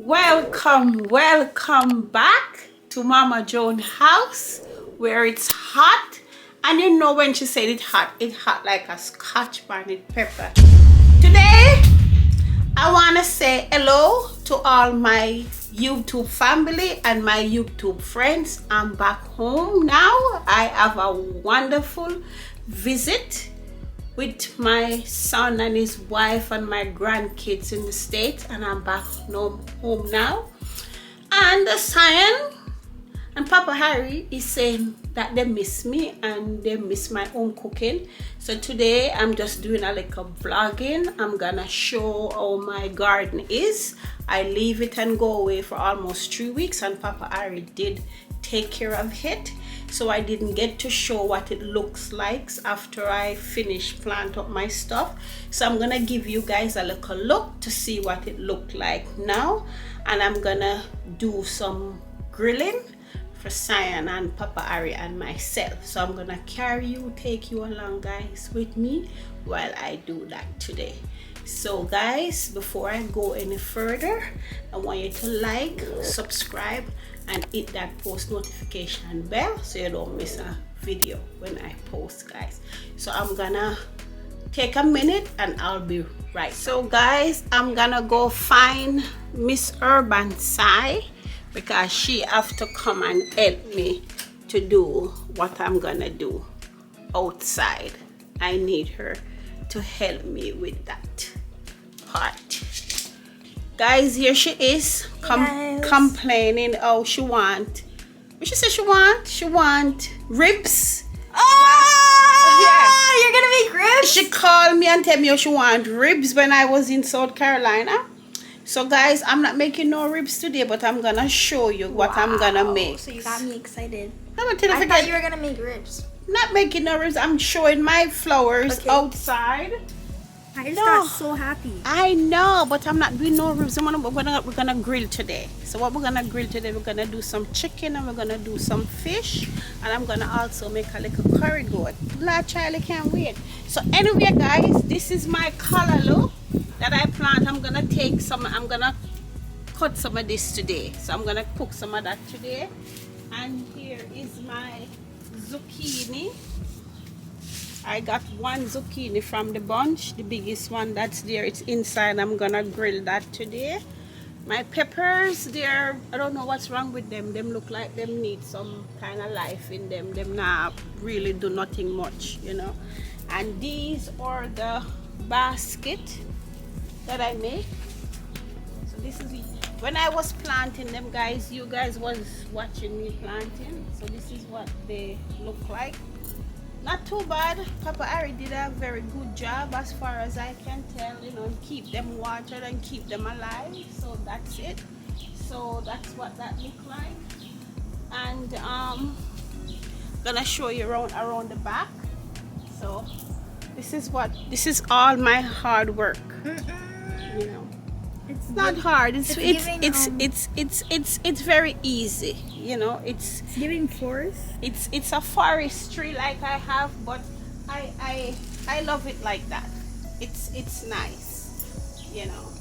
Welcome back to Mama Joan house where it's hot. And you know when she said it's hot like a Scotch bonnet pepper. Today I want to say hello to all my YouTube family and my YouTube friends. I'm back home now. I have a wonderful visit with my son and his wife and my grandkids in the States, and I'm back home now. And Cyan and Papa Harry is saying that they miss me and they miss my home cooking. So today I'm just doing a little vlogging. I'm gonna show how my garden is. I leave it and go away for almost 3 weeks, and Papa Harry did take care of it, so I didn't get to show what it looks like after I finish plant up my stuff. So I'm gonna give you guys a little look to see what it looked like now, and I'm gonna do some grilling for Cyan and Papa Harry and myself. So I'm gonna take you along guys with me while I do that today. So guys, before I go any further, I want you to like, subscribe, and hit that post notification bell so you don't miss a video when I post, guys. So I'm gonna take a minute and I'll be right. So guys, I'm gonna go find Miss Urban Sai because she have to come and help me to do what I'm gonna do outside. I need her to help me with that part. Guys, here she is complaining. Oh, she want, what she said she want ribs. Oh, yeah. You're gonna make ribs? She called me and tell me she want ribs when I was in South Carolina. So guys, I'm not making no ribs today, but I'm gonna show you what I'm gonna make. So you got me excited. I thought you were gonna make ribs. Not making no ribs. I'm showing my flowers outside. I just got so happy. I know, but I'm not doing no ribs. We're gonna grill today. So what we're gonna grill today, we're gonna do some chicken and we're gonna do some fish, and I'm gonna also make a little curry goat. Lord Charlie can't wait. So anyway guys, this is my callaloo that I plant. I'm gonna cut some of this today. So I'm gonna cook some of that today. And here is my zucchini. I got one zucchini from the bunch, the biggest one that's there. It's inside. I'm gonna grill that today. My peppers, I don't know what's wrong with them. Them look like them need some kind of life in them. Them not really do nothing much, you know. And these are the basket that I make. So this is it. When I was planting them, guys, you guys was watching me planting. So this is what they look like. Not too bad. Papa Harry did a very good job as far as I can tell, you know, and keep them watered and keep them alive. So that's it. So that's what that look like. And gonna show you around the back. So this is all my hard work. You know, it's not hard. It's very easy. You know, it's giving forest. It's a forestry like I have, but I love it like that. It's nice, you know.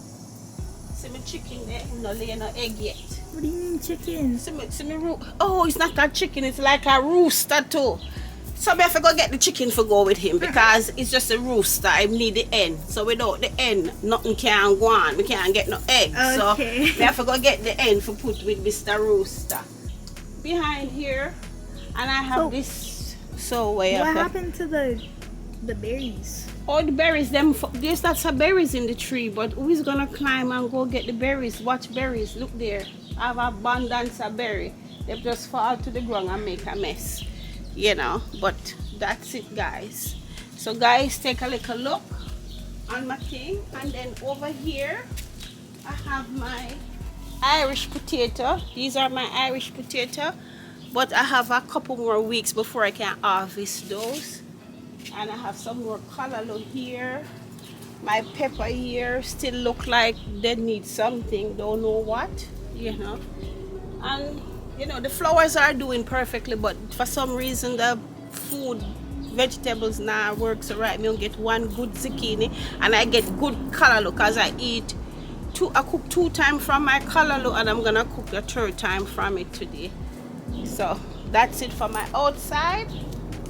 See my chicken there, no lay no egg yet. What do you mean chicken? See me oh, it's not a chicken, it's like a rooster too. So I have to go get the chicken for go with him because it's just a rooster. I need the hen. So without the hen, nothing can go on. We can't get no eggs. Okay. So we have to go get the hen for put with Mr. Rooster. Behind here, and I have this. So what happened to the berries? Oh, the berries. There's lots of berries in the tree, but who's gonna climb and go get the berries? Watch berries. Look there. I have abundance of berry. They just fall to the ground and make a mess. You know, but that's it guys. So guys, take a little look on my thing, and then over here I have my Irish potato. These are my Irish potato, but I have a couple more weeks before I can harvest those. And I have some more callaloo here. My pepper here still look like they need something, don't know what, you know. And you know, the flowers are doing perfectly, but for some reason the vegetables now works right. Me don't get one good zucchini and I get good callaloo because I eat I cooked 2 times from my callaloo, and I'm gonna cook the 3rd time from it today. So that's it for my outside,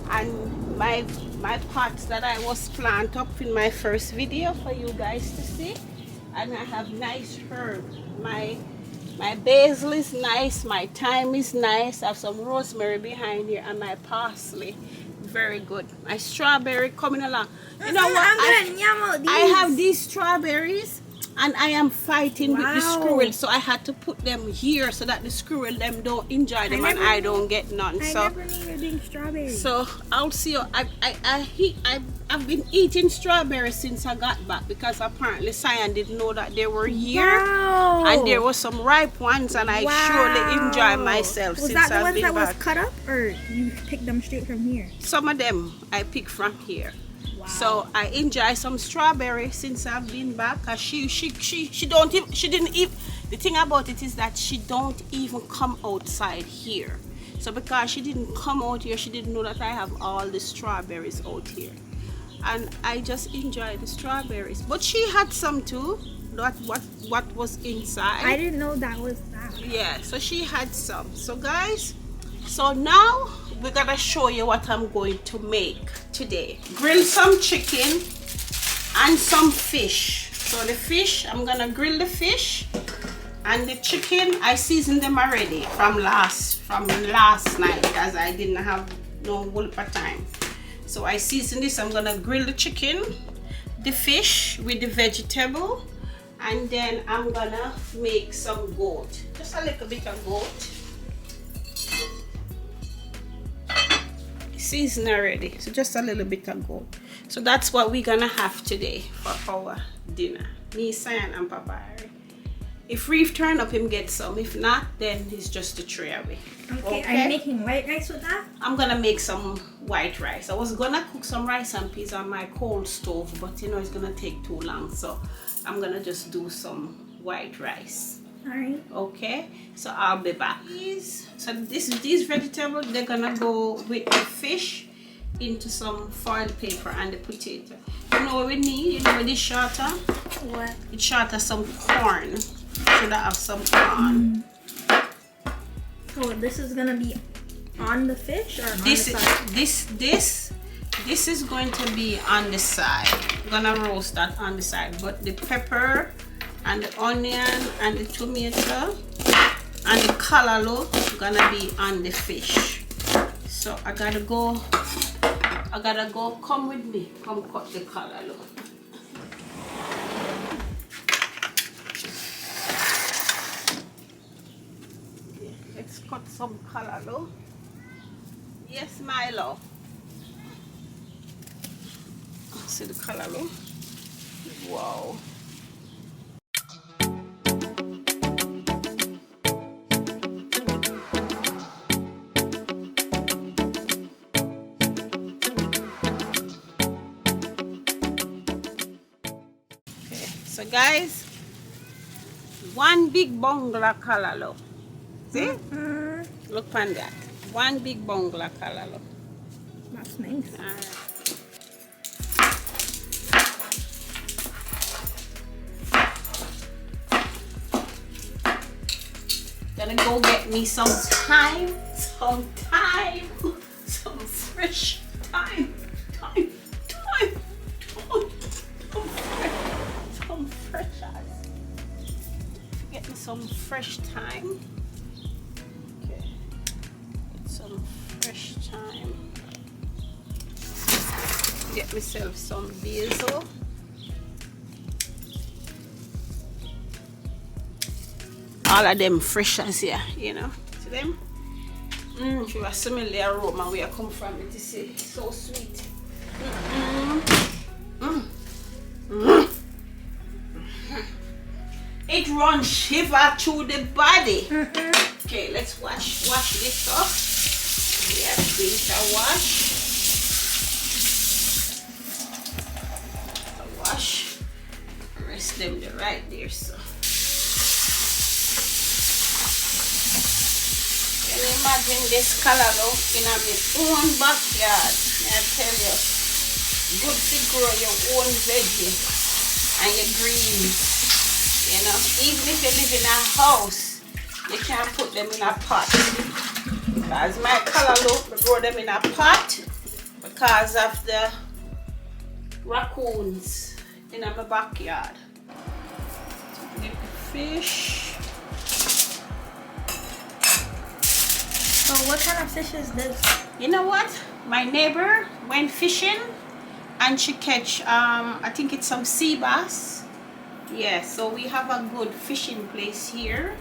and my pots that I was plant up in my first video for you guys to see. And I have nice herb. My basil is nice, my thyme is nice. I have some rosemary behind here, and my parsley, very good. My strawberry coming along. You know what? I have these strawberries, and I am fighting with the squirrel, so I had to put them here so that the squirrel them don't enjoy them and I don't get none. I never knew you were doing strawberries. So I'll see you. I've been eating strawberries since I got back, because apparently Cyan didn't know that they were here. Wow. And there were some ripe ones, and I surely enjoy myself Was since that the I've ones been that back. was cut up, or you picked them straight from here? Some of them I pick from here. Wow. So I enjoy some strawberry since I've been back. Cause she didn't even, the thing about it is that she don't even come outside here. So because she didn't come out here, she didn't know that I have all the strawberries out here. And I just enjoy the strawberries. But she had some too. What was inside. I didn't know that was that. Yeah, so she had some. So guys, so now we're gonna show you what I'm going to make today. Grill some chicken and some fish. So the fish, I'm gonna grill the fish, and the chicken I seasoned them already from last night, because I didn't have no whole time. So I seasoned this. I'm gonna grill the chicken, the fish with the vegetable, and then I'm gonna make some goat, just a little bit of goat. Seasoned already, so just a little bit of goat. So that's what we're gonna have today for our dinner. Me, Cyan, and Papa Harry. If Reef turn up, him get some. If not, then it's just a tray away. Okay. Are you making white rice with that? I'm gonna make some white rice. I was gonna cook some rice and peas on my cold stove, but you know it's gonna take too long, so I'm gonna just do some white rice. Alright. Okay, so I'll be back. So these vegetables, they're gonna go with the fish into some foil paper and the potato. You know what we need? You know what this shorter? What? It's shorter some corn. Should I have some corn? So this is gonna be on the fish, or on This the side? this is going to be on the side. I'm gonna roast that on the side, but the pepper and the onion and the tomato and the callaloo gonna be on the fish. So I gotta go, come with me, come cut the callaloo. Okay, let's cut some callaloo. Yes, Milo. See the callaloo? Wow. So guys, one big bungla callaloo. See? Look on that. One big bungla callaloo. That's nice. Alright. Gonna go get me some thyme, some fresh thyme, some fresh eyes. Get me some fresh thyme. Okay, get some fresh thyme. Get myself some basil. All of them fresh as here, you know. See them? If you smell the aroma where I come from, it is so sweet. It runs shiver through the body. Okay, let's wash this off. Yes, these are wash. Rest them right there, so. Can you imagine this callaloo in my own backyard? May I tell you, good to grow your own veggie and your greens. You know, even if you live in a house, you can't put them in a pot. Because my cantaloupe, we grow them in a pot because of the raccoons in my backyard. Get the fish. So what kind of fish is this? You know what? My neighbor went fishing and she catch I think it's some sea bass. Yeah, so we have a good fishing place here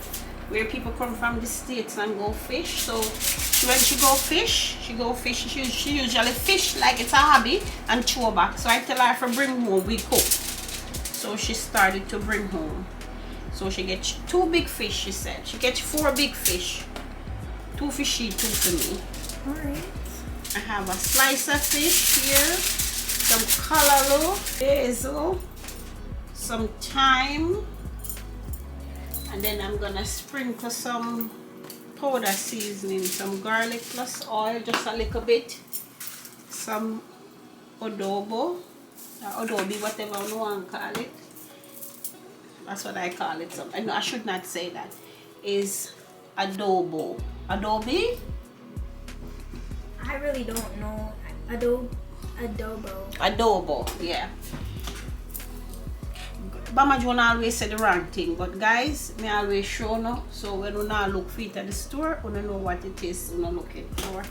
where people come from the States and go fish. So when she go fish, she usually fish like it's a hobby and throw back. So I tell her for bring home, we cook. So she started to bring home. So she gets 2 big fish, she said. She gets 4 big fish. 2 for she, 2 for me. Alright. I have a slice of fish here, some cantaloupe, basil, some thyme, and then I'm gonna sprinkle some powder seasoning, some garlic plus oil, just a little bit, some adobo, adobe, whatever you want to call it. That's what I call it. I know I should not say that. Is adobo. Adobe? I really don't know. Adobo. Adobo, yeah. Mama Joan always say the wrong thing, but guys, me always show no. So when you now look for it at the store, you know what it is you looking for.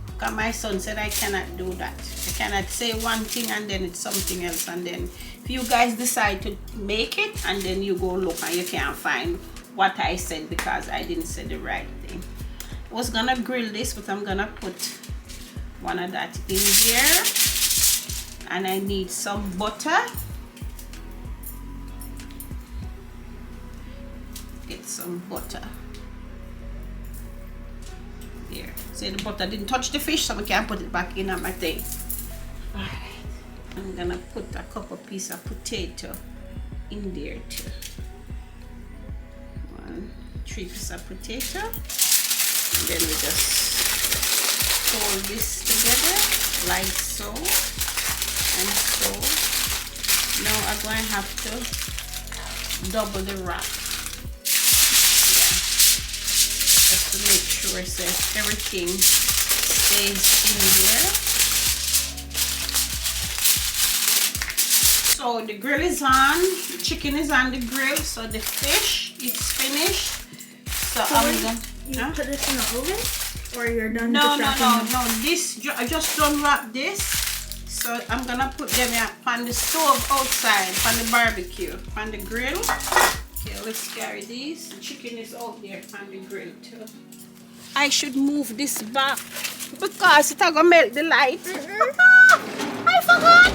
Because my son said I cannot do that. I cannot say one thing and then it's something else, and then if you guys decide to make it and then you go look and you can't find what I said because I didn't say the right thing. I was gonna grill this, but I'm gonna put one of that in there, and I need some butter. Get some butter here. See, the butter didn't touch the fish, so I can't put it back in on my thing. All right, I'm gonna put a couple pieces of potato in there too. 3 pieces of potato, and then we just fold this together like so and so. Now I'm going to have to double the wrap, just to make sure that everything stays in there. So the grill is on, the chicken is on the grill, so the fish is finished. So I'm gonna put this in the oven, or you're done? No. This I just done wrap this. So I'm gonna put them on the stove outside, on the barbecue, on the grill. Okay, let's carry these. The chicken is out there on the grill too. I should move this back because it's gonna melt the light. I forgot.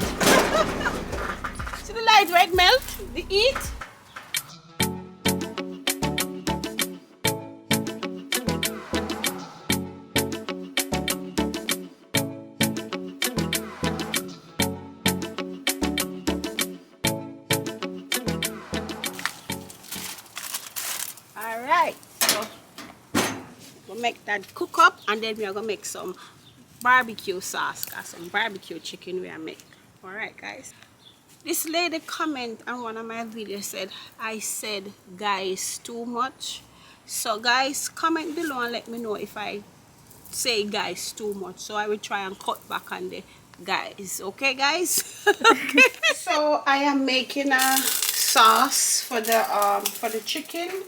See the light where it melt? The heat. Alright, so we'll make that cook up, and then we are gonna make some barbecue sauce, got some barbecue chicken we are make. Alright guys. This lady comment on one of my videos said I said guys too much. So guys, comment below and let me know if I say guys too much, so I will try and cut back on the guys. Okay guys? Okay. So I am making a sauce for the chicken,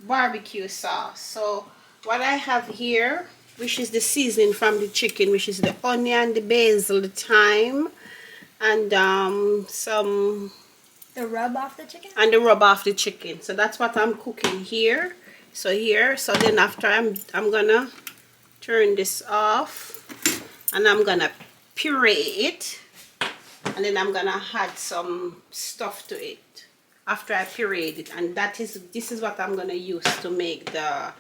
barbecue sauce. So what I have here, which is the seasoning from the chicken, which is the onion, the basil, the thyme, and the rub off the chicken, so that's what I'm cooking here. So then after I'm gonna turn this off, and I'm gonna puree it, and then I'm gonna add some stuff to it after I pureed it, and this is what I'm gonna use to make the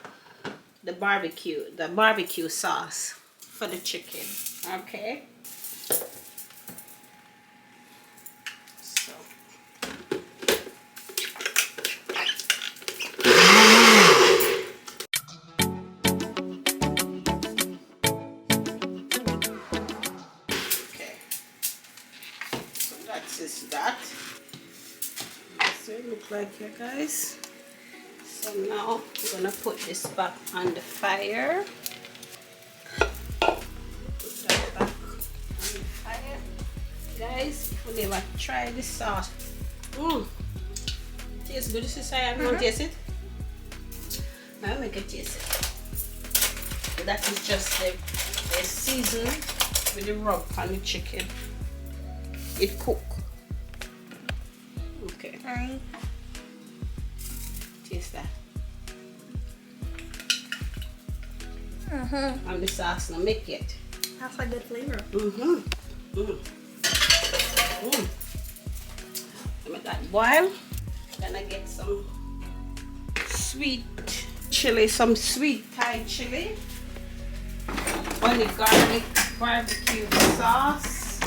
barbecue sauce for the chicken. Okay. Is that. So it looks like here, guys. So now I'm gonna put this back on the fire. Put that back on the fire. Guys, if you never try this sauce, tastes good. This is I don't taste it. I'll make it taste it. That is just the season with the rub on the chicken. It cook. Okay. Alright. Taste that. And the sauce not make it. That's a good flavor. Let that boil. Then I get some sweet chili, some sweet Thai chili, on the garlic barbecue sauce,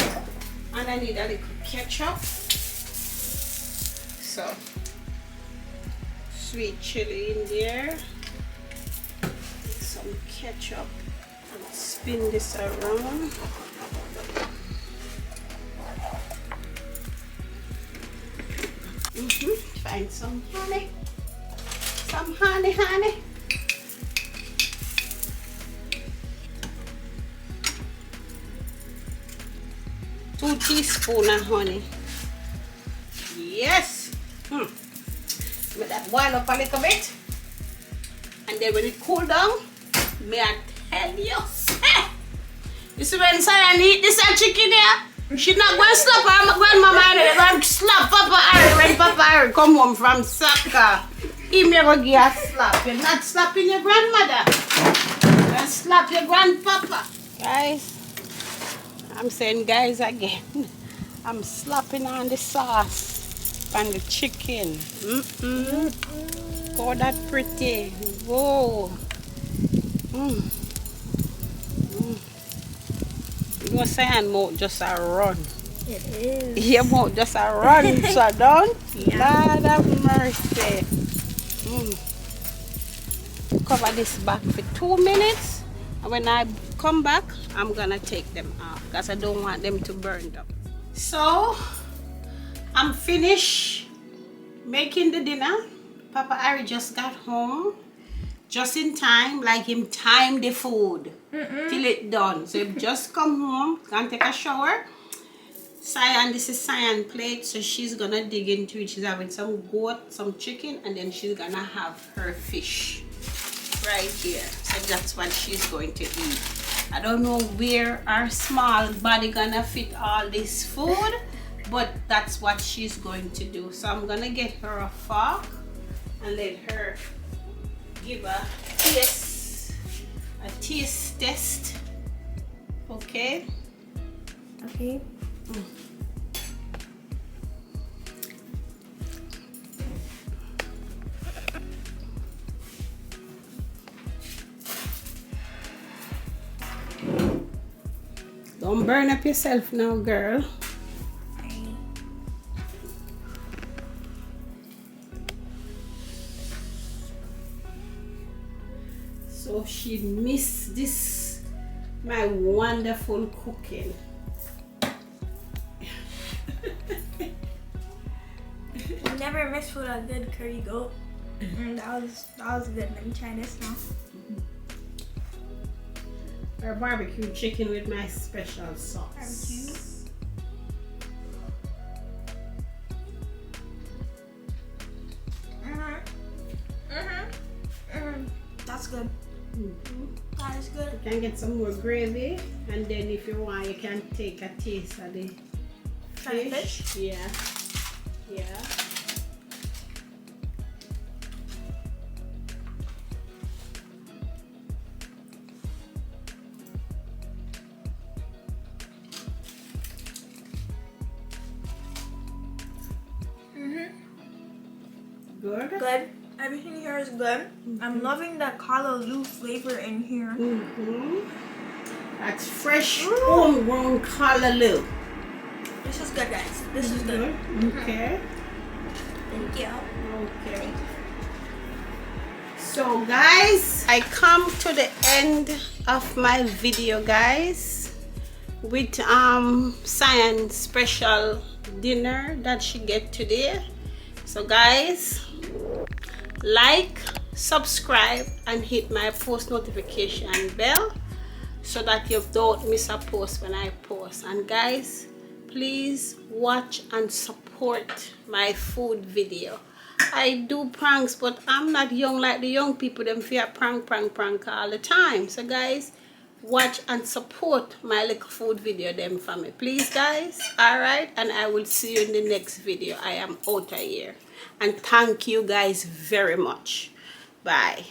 and I need a little ketchup. So sweet chili in there, some ketchup, and spin this around. Find some honey. Some honey. 2 teaspoons of honey. Yes. Let that boil up a little bit. And then when it cool down, may I tell you, you see when Sayan eat this chicken here, she not going to slap her grandmama and they're going to slap Papa Harry when Papa Harry come home from soccer. He may go give a slap. You're not slapping your grandmother. You're slap your grandpapa. Guys, I'm saying guys again. I'm slapping on the sauce and the chicken. Oh, that pretty. Whoa. You know, saying mouth just a run. It is. Your mouth just a run, so don't. Lord of mercy. Cover this back for 2 minutes. And when I come back, I'm gonna take them off because I don't want them to burn up. So I'm finished making the dinner. Papa Harry just got home just in time, like him time the food till it done. So he just come home, gonna take a shower. Sayan, this is Sayan plate, so she's gonna dig into it. She's having some goat, some chicken, and then she's gonna have her fish right here. So that's what she's going to eat. I don't know where our small body gonna fit all this food, but that's what she's going to do. So I'm gonna get her a fork and let her give a taste test. Okay. Okay. Don't burn up yourself now, girl. So she missed this, my wonderful cooking. You never miss with a good curry goat. That was good. Let me try this now. Or barbecue chicken with my special sauce. Barbecue. That's good. That is good. You can get some more gravy, and then if you want, you can take a taste of the fish. Yeah. Good. Good. Everything here is good. I'm loving the callaloo flavor in here. That's fresh homegrown callaloo. This is good, guys. This is good. Okay. Thank you. Okay. So guys, I come to the end of my video, guys, with Sayan's special dinner that she get today. So guys, like, subscribe, and hit my post notification bell so that you don't miss a post when I post. And guys, please watch and support my food video. I do pranks, but I'm not young like the young people. Them fear prank all the time. So guys, watch and support my little food video them for me, please guys. All right, and I will see you in the next video. I am out of here, and thank you guys very much. Bye.